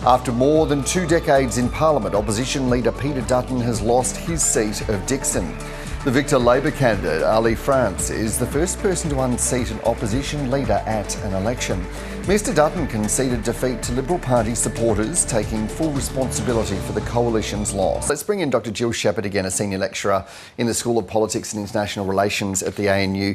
After more than 2 decades in Parliament, opposition leader Peter Dutton has lost his seat of Dickson. The Victor Labor candidate, Ali France, is the first person to unseat an opposition leader at an election. Mr Dutton conceded defeat to Liberal Party supporters, taking full responsibility for the coalition's loss. Let's bring in Dr Jill Sheppard again, a senior lecturer in the School of Politics and International Relations at the ANU.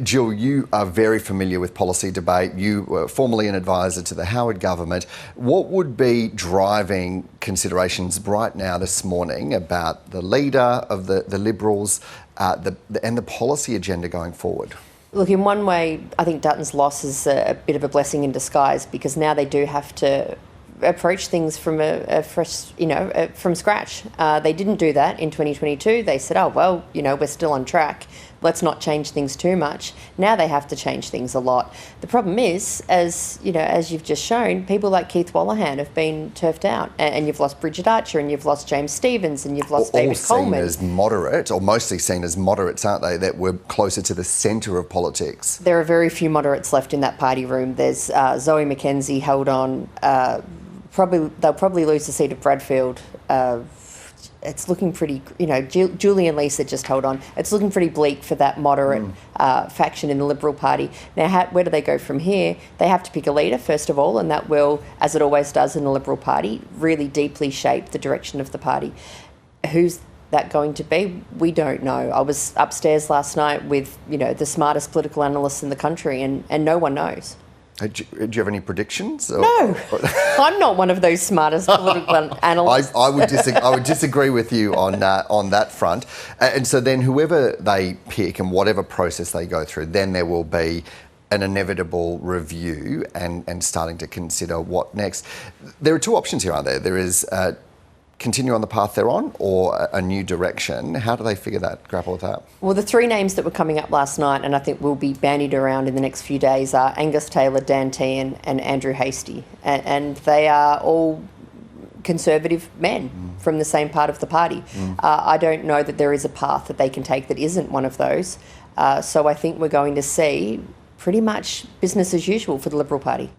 Jill, you are very familiar with policy debate. You were formerly an advisor to the Howard government. What would be driving considerations right now this morning about the leader of the Liberals and the policy agenda going forward? Look, in one way, I think Dutton's loss is a bit of a blessing in disguise, because now they do have to approach things from from scratch. They didn't do that in 2022. They said, oh, well, we're still on track. Let's not change things too much. Now they have to change things a lot. The problem is, as you've just shown, people like Keith Wallahan have been turfed out, and you've lost Bridget Archer, and you've lost James Stephens, and you've lost David Coleman. All seen as moderate, or mostly seen as moderates, aren't they, that were closer to the centre of politics? There are very few moderates left in that party room. There's Zoe McKenzie held on. They'll probably lose the seat of Bradfield. It's looking pretty, Julie and Lisa just hold on. It's looking pretty bleak for that moderate faction in the Liberal Party. Now, where do they go from here? They have to pick a leader, first of all, and that will, as it always does in the Liberal Party, really deeply shape the direction of the party. Who's that going to be? We don't know. I was upstairs last night with, the smartest political analysts in the country, and no one knows. Do you have any predictions? No, I'm not one of those smartest political analysts. I would disagree with you on that front. And so then whoever they pick and whatever process they go through, then there will be an inevitable review and starting to consider what next. There are two options here, aren't there? There is continue on the path they're on, or a new direction. How do they grapple with that? Well, the three names that were coming up last night, and I think will be bandied around in the next few days, are Angus Taylor, Dan Tehan and Andrew Hastie. And they are all Conservative men from the same part of the party. I don't know that there is a path that they can take that isn't one of those. So I think we're going to see pretty much business as usual for the Liberal Party.